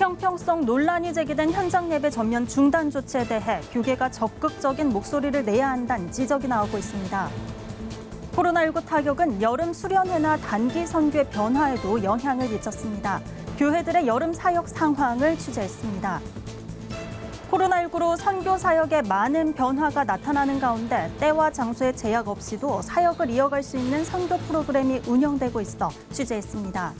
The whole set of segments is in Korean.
형평성 논란이 제기된 현장 예배 전면 중단 조치에 대해 교계가 적극적인 목소리를 내야 한다는 지적이 나오고 있습니다. 코로나19 타격은 여름 수련회나 단기 선교의 변화에도 영향을 미쳤습니다. 교회들의 여름 사역 상황을 취재했습니다. 코로나19로 선교 사역에 많은 변화가 나타나는 가운데 때와 장소의 제약 없이도 사역을 이어갈 수 있는 선교 프로그램이 운영되고 있어 취재했습니다.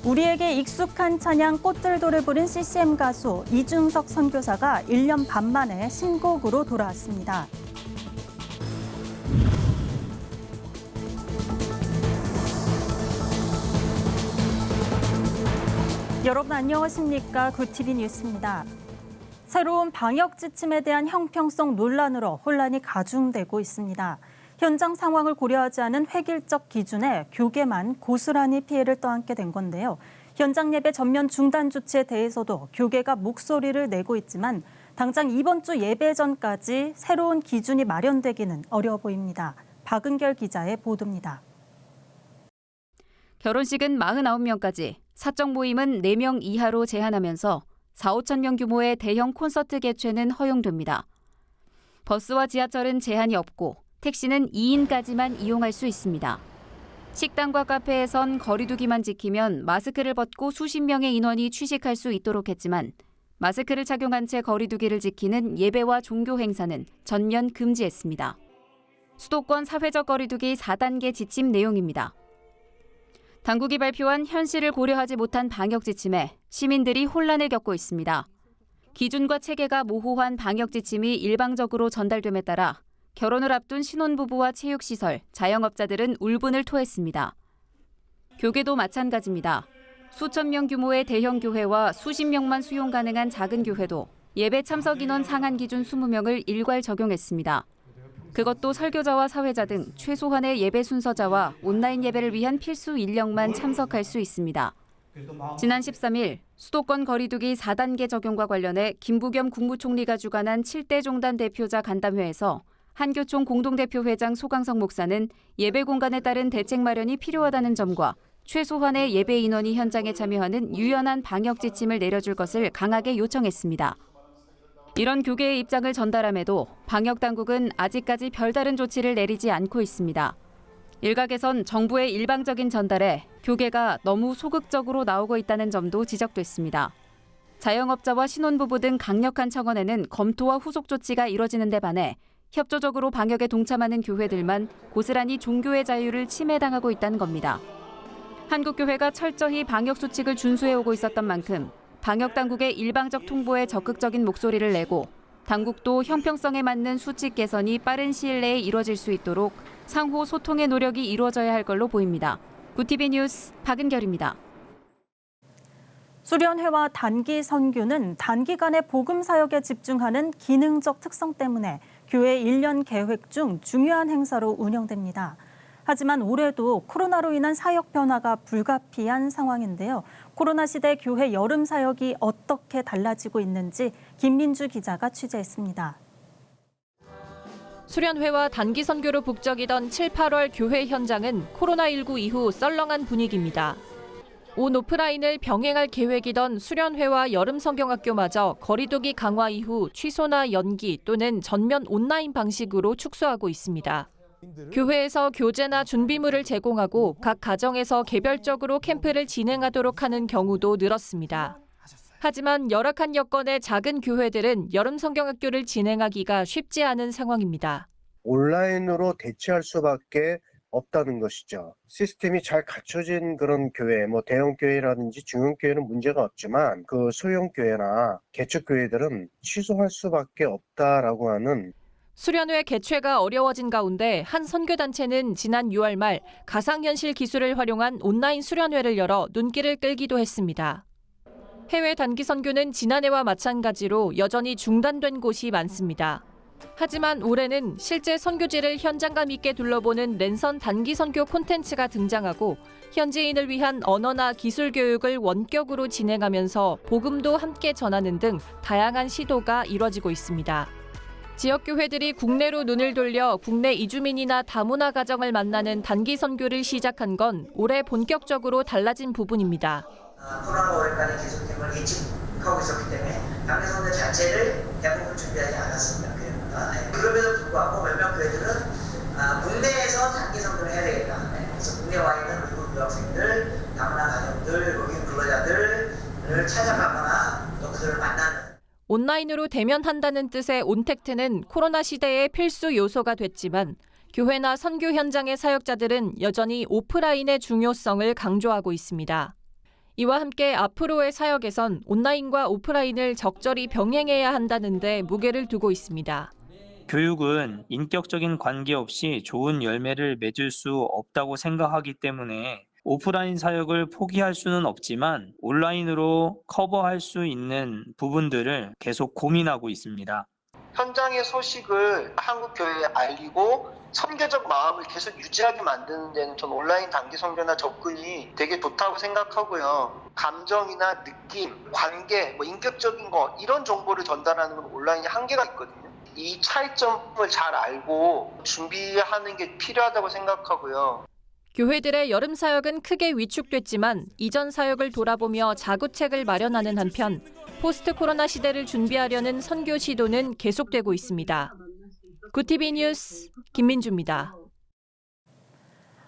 우리에게 익숙한 찬양 꽃들도를 부른 CCM 가수 이중석 선교사가 1년 반 만에 신곡으로 돌아왔습니다. 여러분 안녕하십니까? 굿TV 뉴스입니다. 새로운 방역 지침에 대한 형평성 논란으로 혼란이 가중되고 있습니다. 현장 상황을 고려하지 않은 획일적 기준에 교계만 고스란히 피해를 떠안게 된 건데요. 현장 예배 전면 중단 조치에 대해서도 교계가 목소리를 내고 있지만 당장 이번 주 예배 전까지 새로운 기준이 마련되기는 어려워 보입니다. 박은결 기자의 보도입니다. 결혼식은 49명까지, 사적 모임은 4명 이하로 제한하면서 4~5천 명 규모의 대형 콘서트 개최는 허용됩니다. 버스와 지하철은 제한이 없고 택시는 2인까지만 이용할 수 있습니다. 식당과 카페에선 거리 두기만 지키면 마스크를 벗고 수십 명의 인원이 취식할 수 있도록 했지만 마스크를 착용한 채 거리 두기를 지키는 예배와 종교 행사는 전면 금지했습니다. 수도권 사회적 거리 두기 4단계 지침 내용입니다. 당국이 발표한 현실을 고려하지 못한 방역 지침에 시민들이 혼란을 겪고 있습니다. 기준과 체계가 모호한 방역 지침이 일방적으로 전달됨에 따라 결혼을 앞둔 신혼부부와 체육시설, 자영업자들은 울분을 토했습니다. 교계도 마찬가지입니다. 수천 명 규모의 대형 교회와 수십 명만 수용 가능한 작은 교회도 예배 참석 인원 상한 기준 20명을 일괄 적용했습니다. 그것도 설교자와 사회자 등 최소한의 예배 순서자와 온라인 예배를 위한 필수 인력만 참석할 수 있습니다. 지난 13일 수도권 거리두기 4단계 적용과 관련해 김부겸 국무총리가 주관한 7대 종단 대표자 간담회에서 한교총 공동대표 회장 소강석 목사는 예배 공간에 따른 대책 마련이 필요하다는 점과 최소한의 예배 인원이 현장에 참여하는 유연한 방역 지침을 내려줄 것을 강하게 요청했습니다. 이런 교계의 입장을 전달함에도 방역 당국은 아직까지 별다른 조치를 내리지 않고 있습니다. 일각에선 정부의 일방적인 전달에 교계가 너무 소극적으로 나오고 있다는 점도 지적됐습니다. 자영업자와 신혼부부 등 강력한 청원에는 검토와 후속 조치가 이뤄지는 데 반해 협조적으로 방역에 동참하는 교회들만 고스란히 종교의 자유를 침해당하고 있다는 겁니다. 한국교회가 철저히 방역 수칙을 준수해오고 있었던 만큼 방역당국의 일방적 통보에 적극적인 목소리를 내고 당국도 형평성에 맞는 수칙 개선이 빠른 시일 내에 이뤄질 수 있도록 상호 소통의 노력이 이루어져야 할 걸로 보입니다. 굿TV 뉴스 박은결입니다. 수련회와 단기 선교는 단기간에 복음 사역에 집중하는 기능적 특성 때문에 교회 1년 계획 중 중요한 행사로 운영됩니다. 하지만 올해도 코로나로 인한 사역 변화가 불가피한 상황인데요. 코로나 시대 교회 여름 사역이 어떻게 달라지고 있는지 김민주 기자가 취재했습니다. 수련회와 단기 선교로 북적이던 7, 8월 교회 현장은 코로나19 이후 썰렁한 분위기입니다. 온 오프라인을 병행할 계획이던 수련회와 여름 성경학교마저 거리두기 강화 이후 취소나 연기 또는 전면 온라인 방식으로 축소하고 있습니다. 교회에서 교재나 준비물을 제공하고 각 가정에서 개별적으로 캠프를 진행하도록 하는 경우도 늘었습니다. 하지만 열악한 여건의 작은 교회들은 여름 성경학교를 진행하기가 쉽지 않은 상황입니다. 온라인으로 대체할 수밖에 없다는 것이죠. 시스템이 잘 갖춰진 그런 교회, 대형 교회라든지 중형 교회는 문제가 없지만 그 소형 교회나 개척 교회들은 취소할 수밖에 없다라고 하는. 수련회 개최가 어려워진 가운데 한 선교단체는 지난 6월 말 가상현실 기술을 활용한 온라인 수련회를 열어 눈길을 끌기도 했습니다. 해외 단기 선교는 지난해와 마찬가지로 여전히 중단된 곳이 많습니다. 하지만 올해는 실제 선교지를 현장감 있게 둘러보는 랜선 단기 선교 콘텐츠가 등장하고 현지인을 위한 언어나 기술 교육을 원격으로 진행하면서 복음도 함께 전하는 등 다양한 시도가 이뤄지고 있습니다. 지역교회들이 국내로 눈을 돌려 국내 이주민이나 다문화 가정을 만나는 단기 선교를 시작한 건 올해 본격적으로 달라진 부분입니다. 코로나가 오래까지 계속된 걸 예측하고 있었기 때문에 단기 선거 자체를 대부분 준비하지 않았습니다. 그럼에도 불구하고 몇몇 교회들은 국내에서 단기 선거를 해야 되겠다. 그래서 국내에 와 있는 외국 유학생들, 다문화 가정들, 외국인 근로자들을 찾아가거나 또 그들을 만나는 온라인으로 대면한다는 뜻의 온택트는 코로나 시대의 필수 요소가 됐지만 교회나 선교 현장의 사역자들은 여전히 오프라인의 중요성을 강조하고 있습니다. 이와 함께 앞으로의 사역에선 온라인과 오프라인을 적절히 병행해야 한다는 데 무게를 두고 있습니다. 교육은 인격적인 관계 없이 좋은 열매를 맺을 수 없다고 생각하기 때문에 오프라인 사역을 포기할 수는 없지만 온라인으로 커버할 수 있는 부분들을 계속 고민하고 있습니다. 현장의 소식을 한국 교회에 알리고 선교적 마음을 계속 유지하게 만드는 데는 전 온라인 단기 선교나 접근이 되게 좋다고 생각하고요. 감정이나 느낌, 관계, 인격적인 거 이런 정보를 전달하는 건 온라인이 한계가 있거든요. 이 차이점을 잘 알고 준비하는 게 필요하다고 생각하고요. 교회들의 여름 사역은 크게 위축됐지만 이전 사역을 돌아보며 자구책을 마련하는 한편 포스트 코로나 시대를 준비하려는 선교 시도는 계속되고 있습니다. 구티비 뉴스 김민주입니다.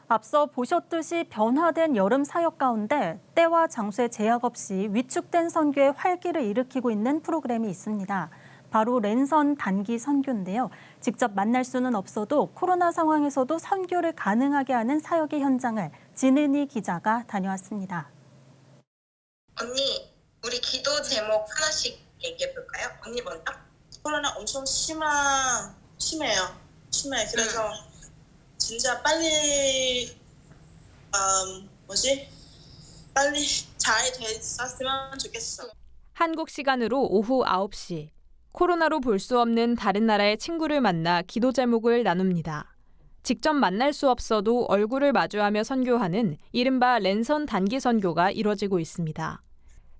앞서 보셨듯이 변화된 여름 사역 가운데 때와 장소에 제약 없이 위축된 선교에 활기를 일으키고 있는 프로그램이 있습니다. 바로 랜선 단기 선교인데요. 직접 만날 수는 없어도 코로나 상황에서도 선교를 가능하게 하는 사역의 현장을 진은희 기자가 다녀왔습니다. 언니, 우리 기도 제목 하나씩 얘기해 볼까요? 언니 먼저. 코로나 엄청 심해요. 그래서 진짜 빨리 빨리 잘 됐었으면 좋겠어. 한국 시간으로 오후 9시. 코로나로 볼 수 없는 다른 나라의 친구를 만나 기도 제목을 나눕니다. 직접 만날 수 없어도 얼굴을 마주하며 선교하는 이른바 랜선 단기 선교가 이뤄지고 있습니다.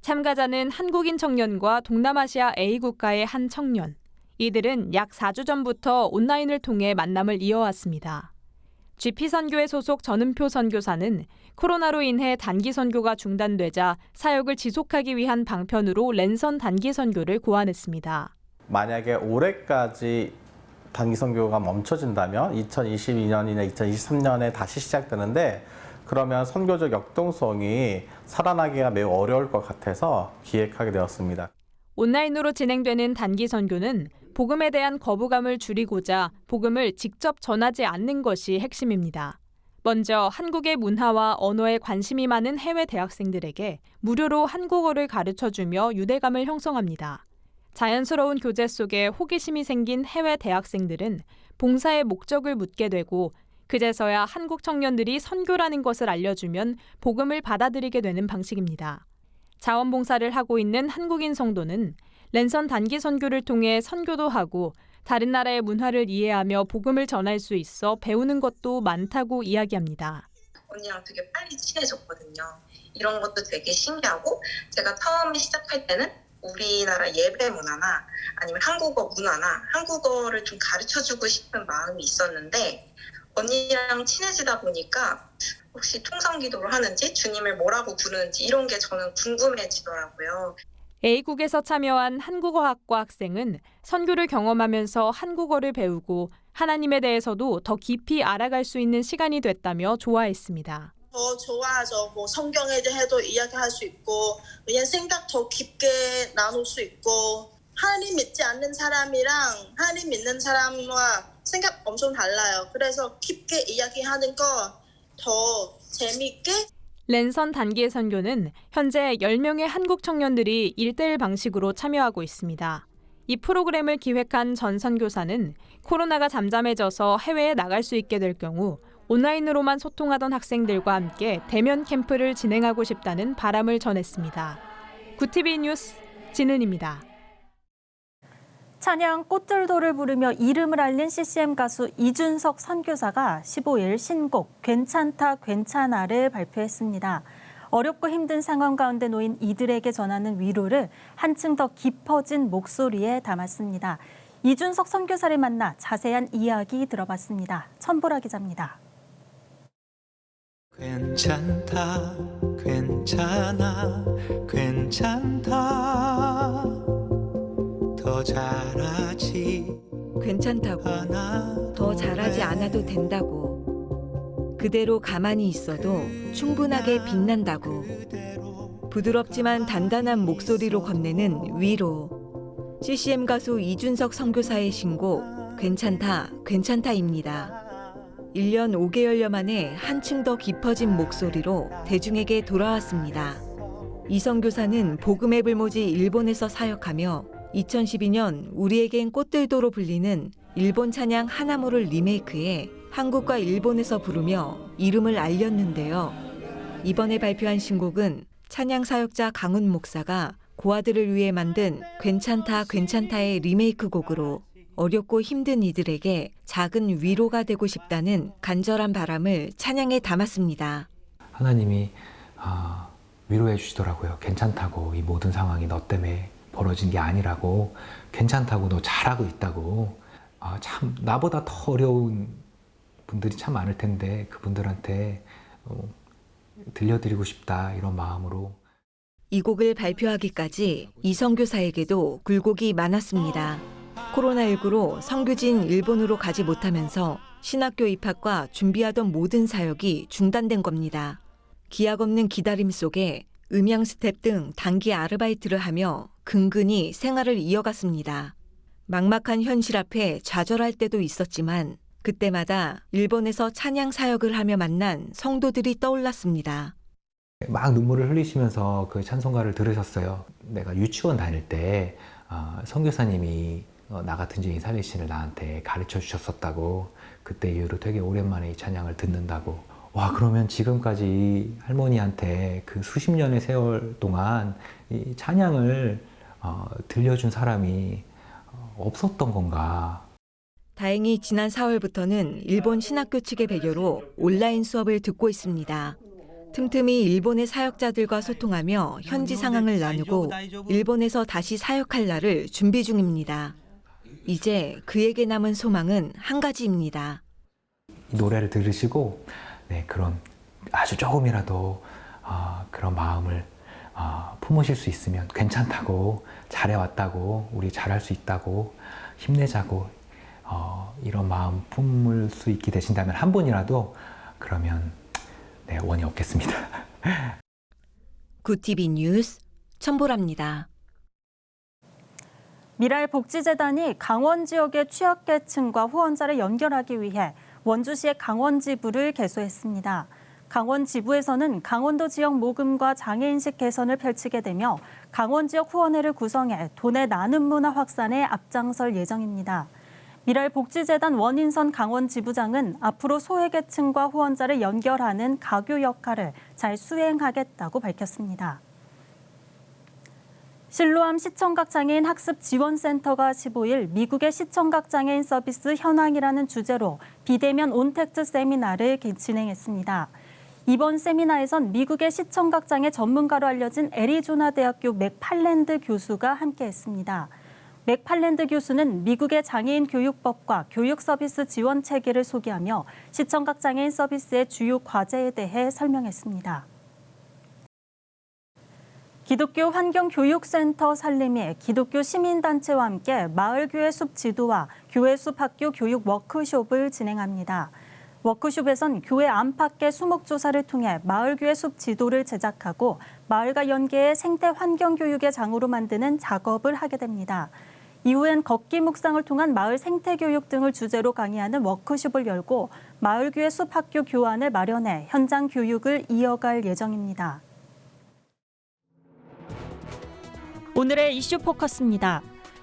참가자는 한국인 청년과 동남아시아 A국가의 한 청년. 이들은 약 4주 전부터 온라인을 통해 만남을 이어왔습니다. GP선교회 소속 전은표 선교사는 코로나로 인해 단기 선교가 중단되자 사역을 지속하기 위한 방편으로 랜선 단기 선교를 고안했습니다. 만약에 올해까지 단기 선교가 멈춰진다면 2022년이나 2023년에 다시 시작되는데 그러면 선교적 역동성이 살아나기가 매우 어려울 것 같아서 기획하게 되었습니다. 온라인으로 진행되는 단기 선교는 복음에 대한 거부감을 줄이고자 복음을 직접 전하지 않는 것이 핵심입니다. 먼저 한국의 문화와 언어에 관심이 많은 해외 대학생들에게 무료로 한국어를 가르쳐주며 유대감을 형성합니다. 자연스러운 교제 속에 호기심이 생긴 해외 대학생들은 봉사의 목적을 묻게 되고 그제서야 한국 청년들이 선교라는 것을 알려주면 복음을 받아들이게 되는 방식입니다. 자원봉사를 하고 있는 한국인 성도는 랜선 단기 선교를 통해 선교도 하고 다른 나라의 문화를 이해하며 복음을 전할 수 있어 배우는 것도 많다고 이야기합니다. 언니랑 되게 빨리 친해졌거든요. 이런 것도 되게 신기하고 제가 처음에 시작할 때는 우리나라 예배 문화나 아니면 한국어 문화나 한국어를 좀 가르쳐주고 싶은 마음이 있었는데 언니랑 친해지다 보니까 혹시 통성기도를 하는지 주님을 뭐라고 부르는지 이런 게 저는 궁금해지더라고요. A국에서 참여한 한국어학과 학생은 선교를 경험하면서 한국어를 배우고 하나님에 대해서도 더 깊이 알아갈 수 있는 시간이 됐다며 좋아했습니다. 더 좋아하죠. 성경에 대해도 이야기할 수 있고 그냥 생각 더 깊게 나눌 수 있고 하나님 믿지 않는 사람이랑 하나님 믿는 사람과 생각 엄청 달라요. 그래서 깊게 이야기하는 거 더 재미있게. 랜선 단기 선교는 현재 10명의 한국 청년들이 1:1 방식으로 참여하고 있습니다. 이 프로그램을 기획한 전 선교사는 코로나가 잠잠해져서 해외에 나갈 수 있게 될 경우 온라인으로만 소통하던 학생들과 함께 대면 캠프를 진행하고 싶다는 바람을 전했습니다. 구티비 뉴스 진은입니다. 찬양 꽃들도를 부르며 이름을 알린 CCM 가수 이준석 선교사가 15일 신곡 괜찮다 괜찮아를 발표했습니다. 어렵고 힘든 상황 가운데 놓인 이들에게 전하는 위로를 한층 더 깊어진 목소리에 담았습니다. 이준석 선교사를 만나 자세한 이야기 들어봤습니다. 천보라 기자입니다. 괜찮다 괜찮아 괜찮다 더 잘하지 괜찮다고 더 잘하지 않아도 된다고 그대로 가만히 있어도 충분하게 빛난다고 부드럽지만 단단한 목소리로 건네는 위로 CCM 가수 이준석 선교사의 신곡 괜찮다 괜찮다입니다. 1년 5개월여 만에 한층 더 깊어진 목소리로 대중에게 돌아왔습니다. 이 선교사는 복음의 불모지 일본에서 사역하며 2012년 우리에겐 꽃들도로 불리는 일본 찬양 하나모를 리메이크해 한국과 일본에서 부르며 이름을 알렸는데요. 이번에 발표한 신곡은 찬양 사역자 강훈 목사가 고아들을 위해 만든 괜찮다 괜찮다의 리메이크 곡으로 어렵고 힘든 이들에게 작은 위로가 되고 싶다는 간절한 바람을 찬양에 담았습니다. 하나님이 위로해 주시더라고요. 괜찮다고, 이 모든 상황이 너 때문에 벌어진 게 아니라고, 괜찮다고, 너 잘하고 있다고. 참 나보다 더 어려운 분들이 참 많을 텐데 그분들한테 들려드리고 싶다, 이런 마음으로. 이 곡을 발표하기까지 이 선교사에게도 굴곡이 많았습니다. 코로나19로 선교지인 일본으로 가지 못하면서 신학교 입학과 준비하던 모든 사역이 중단된 겁니다. 기약 없는 기다림 속에 음향 스텝 등 단기 아르바이트를 하며 근근히 생활을 이어갔습니다. 막막한 현실 앞에 좌절할 때도 있었지만 그때마다 일본에서 찬양 사역을 하며 만난 성도들이 떠올랐습니다. 막 눈물을 흘리시면서 그 찬송가를 들으셨어요. 내가 유치원 다닐 때 선교사님이 나 같은 죄인 살리신을 나한테 가르쳐 주셨었다고, 그때 이후로 되게 오랜만에 이 찬양을 듣는다고. 와, 그러면 지금까지 할머니한테 그 수십 년의 세월 동안 이 찬양을 들려준 사람이 없었던 건가. 다행히 지난 4월부터는 일본 신학교 측의 배려로 온라인 수업을 듣고 있습니다. 틈틈이 일본의 사역자들과 소통하며 현지 상황을 나누고 일본에서 다시 사역할 날을 준비 중입니다. 이제 그에게 남은 소망은 한 가지입니다. 이 노래를 들으시고 그런 아주 조금이라도 그런 마음을 품으실 수 있으면 괜찮다고, 잘해왔다고, 우리 잘할 수 있다고, 힘내자고, 이런 마음 품을 수 있게 되신다면 한 분이라도, 그러면 원이 없겠습니다. 굿TV 뉴스 천보라입니다. 미랄복지재단이 강원 지역의 취약계층과 후원자를 연결하기 위해 원주시의 강원지부를 개소했습니다. 강원지부에서는 강원도 지역 모금과 장애인식 개선을 펼치게 되며 강원 지역 후원회를 구성해 돈의 나눔 문화 확산에 앞장설 예정입니다. 미랄복지재단 원인선 강원지부장은 앞으로 소외계층과 후원자를 연결하는 가교 역할을 잘 수행하겠다고 밝혔습니다. 실로암 시청각장애인 학습지원센터가 15일 미국의 시청각장애인 서비스 현황이라는 주제로 비대면 온택트 세미나를 진행했습니다. 이번 세미나에선 미국의 시청각장애 전문가로 알려진 애리조나 대학교 맥팔랜드 교수가 함께했습니다. 맥팔랜드 교수는 미국의 장애인 교육법과 교육 서비스 지원 체계를 소개하며 시청각장애인 서비스의 주요 과제에 대해 설명했습니다. 기독교 환경교육센터 살림이 기독교 시민단체와 함께 마을교회 숲 지도와 교회 숲 학교 교육 워크숍을 진행합니다. 워크숍에선 교회 안팎의 수목조사를 통해 마을교회 숲 지도를 제작하고 마을과 연계해 생태 환경교육의 장으로 만드는 작업을 하게 됩니다. 이후엔 걷기 묵상을 통한 마을 생태교육 등을 주제로 강의하는 워크숍을 열고 마을교회 숲 학교 교환을 마련해 현장 교육을 이어갈 예정입니다. 오늘의 이슈 포커스입니다.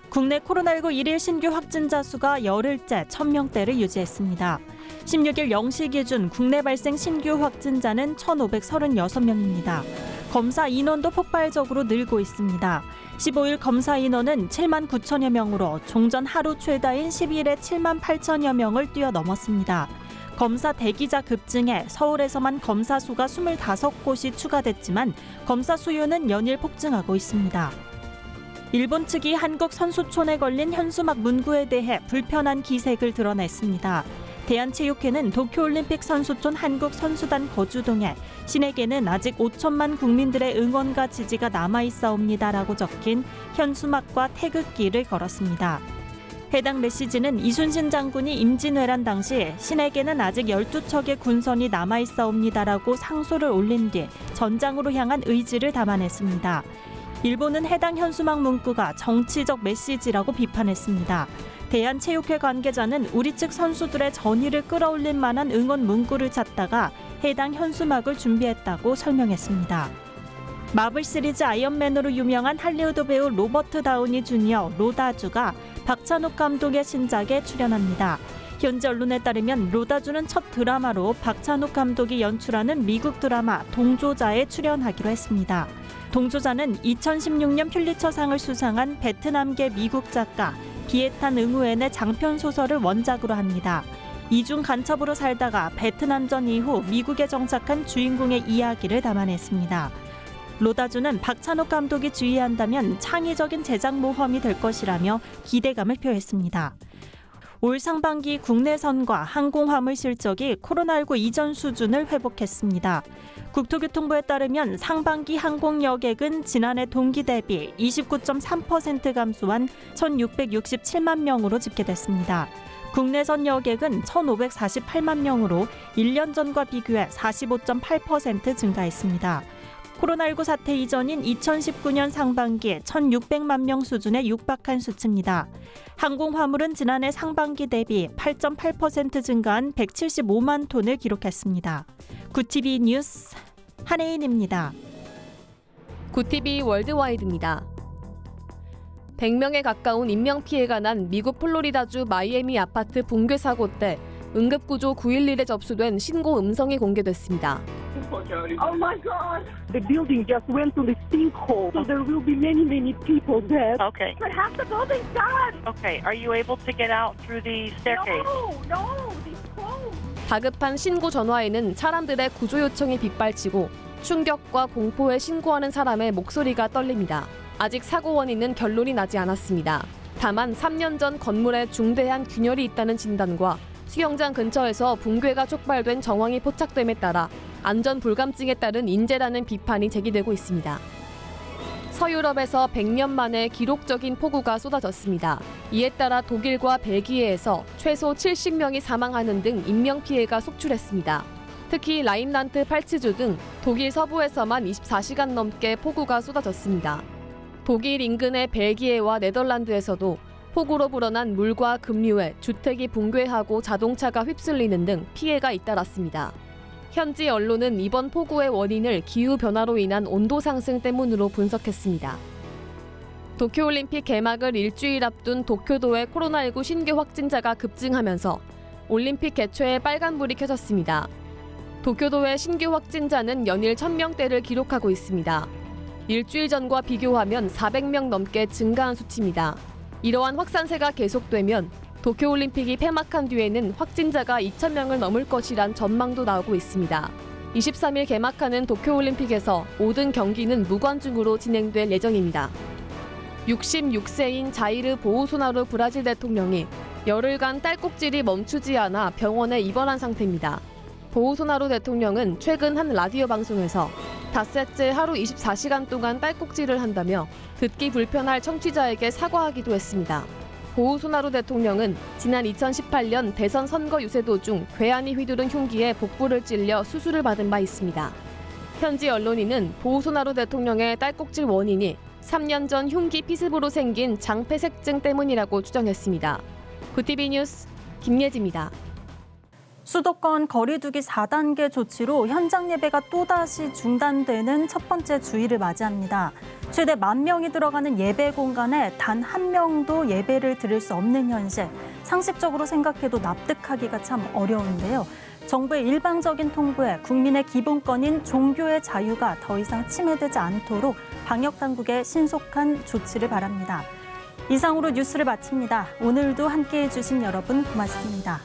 국내 코로나19 일일 신규 확진자 수가 열흘째 1000명대를 유지했습니다. 16일 0시 기준 국내 발생 신규 확진자는 1,536명입니다. 검사 인원도 폭발적으로 늘고 있습니다. 15일 검사 인원은 7만 9천여 명으로 종전 하루 최다인 10일에 7만 8천여 명을 뛰어넘었습니다. 검사 대기자 급증에 서울에서만 검사 수가 25곳이 추가됐지만 검사 수요는 연일 폭증하고 있습니다. 일본 측이 한국 선수촌에 걸린 현수막 문구에 대해 불편한 기색을 드러냈습니다. 대한체육회는 도쿄올림픽 선수촌 한국선수단 거주동에 신에게는 아직 5천만 국민들의 응원과 지지가 남아있사옵니다라고 적힌 현수막과 태극기를 걸었습니다. 해당 메시지는 이순신 장군이 임진왜란 당시 신에게는 아직 12척의 군선이 남아있사옵니다라고 상소를 올린 뒤 전장으로 향한 의지를 담아냈습니다. 일본은 해당 현수막 문구가 정치적 메시지라고 비판했습니다. 대한체육회 관계자는 우리 측 선수들의 전의를 끌어올릴 만한 응원 문구를 찾다가 해당 현수막을 준비했다고 설명했습니다. 마블 시리즈 아이언맨으로 유명한 할리우드 배우 로버트 다우니 주니어 로다주가 박찬욱 감독의 신작에 출연합니다. 현지 언론에 따르면 로다주는 첫 드라마로 박찬욱 감독이 연출하는 미국 드라마 동조자에 출연하기로 했습니다. 동조자는 2016년 퓰리처상을 수상한 베트남계 미국 작가 비에탄 응우엔의 장편 소설을 원작으로 합니다. 이중 간첩으로 살다가 베트남전 이후 미국에 정착한 주인공의 이야기를 담아냈습니다. 로다주는 박찬욱 감독이 주의한다면 창의적인 제작 모험이 될 것이라며 기대감을 표했습니다. 올 상반기 국내선과 항공화물 실적이 코로나19 이전 수준을 회복했습니다. 국토교통부에 따르면 상반기 항공 여객은 지난해 동기 대비 29.3% 감소한 1,667만 명으로 집계됐습니다. 국내선 여객은 1,548만 명으로 1년 전과 비교해 45.8% 증가했습니다. 코로나19 사태 이전인 2019년 상반기에 1,600만 명 수준에 육박한 수치입니다. 항공화물은 지난해 상반기 대비 8.8% 증가한 175만 톤을 기록했습니다. 구티비 뉴스 한혜인입니다. 구티비 월드와이드입니다. 100명에 가까운 인명피해가 난 미국 플로리다주 마이애미 아파트 붕괴 사고 때 응급구조 911에 접수된 신고 음성이 공개됐습니다. Oh my God! The building just went to the sinkhole, so there will be many people dead. Okay. But half the building's gone. Okay. Are you able to get out through the staircase? No, it's closed. 다급한 신고 전화에는 사람들의 구조 요청이 빗발치고 충격과 공포에 신고하는 사람의 목소리가 떨립니다. 아직 사고 원인은 결론이 나지 않았습니다. 다만 3년 전 건물에 중대한 균열이 있다는 진단과 수영장 근처에서 붕괴가 촉발된 정황이 포착됨에 따라 안전 불감증에 따른 인재라는 비판이 제기되고 있습니다. 서유럽에서 100년 만에 기록적인 폭우가 쏟아졌습니다. 이에 따라 독일과 벨기에에서 최소 70명이 사망하는 등 인명피해가 속출했습니다. 특히 라인란트 팔츠주 등 독일 서부에서만 24시간 넘게 폭우가 쏟아졌습니다. 독일 인근의 벨기에와 네덜란드에서도 폭우로 불어난 물과 급류에 주택이 붕괴하고 자동차가 휩쓸리는 등 피해가 잇따랐습니다. 현지 언론은 이번 폭우의 원인을 기후변화로 인한 온도 상승 때문으로 분석했습니다. 도쿄올림픽 개막을 일주일 앞둔 도쿄도의 코로나19 신규 확진자가 급증하면서 올림픽 개최에 빨간불이 켜졌습니다. 도쿄도의 신규 확진자는 연일 1,000명대를 기록하고 있습니다. 일주일 전과 비교하면 400명 넘게 증가한 수치입니다. 이러한 확산세가 계속되면 도쿄올림픽이 폐막한 뒤에는 확진자가 2,000명을 넘을 것이란 전망도 나오고 있습니다. 23일 개막하는 도쿄올림픽에서 모든 경기는 무관중으로 진행될 예정입니다. 66세인 자이르 보우소나루 브라질 대통령이 열흘간 딸꾹질이 멈추지 않아 병원에 입원한 상태입니다. 보우소나루 대통령은 최근 한 라디오 방송에서 닷새째 하루 24시간 동안 딸꾹질을 한다며 듣기 불편할 청취자에게 사과하기도 했습니다. 보우소나루 대통령은 지난 2018년 대선 선거 유세도 중 괴한이 휘두른 흉기에 복부를 찔려 수술을 받은 바 있습니다. 현지 언론인은 보우소나루 대통령의 딸꾹질 원인이 3년 전 흉기 피습으로 생긴 장폐색증 때문이라고 추정했습니다. 구티비 뉴스 김예지입니다. 수도권 거리두기 4단계 조치로 현장 예배가 또다시 중단되는 첫 번째 주일을 맞이합니다. 최대 10,000명이 들어가는 예배 공간에 단 한 명도 예배를 드릴 수 없는 현실. 상식적으로 생각해도 납득하기가 참 어려운데요. 정부의 일방적인 통보에 국민의 기본권인 종교의 자유가 더 이상 침해되지 않도록 방역당국의 신속한 조치를 바랍니다. 이상으로 뉴스를 마칩니다. 오늘도 함께해 주신 여러분 고맙습니다.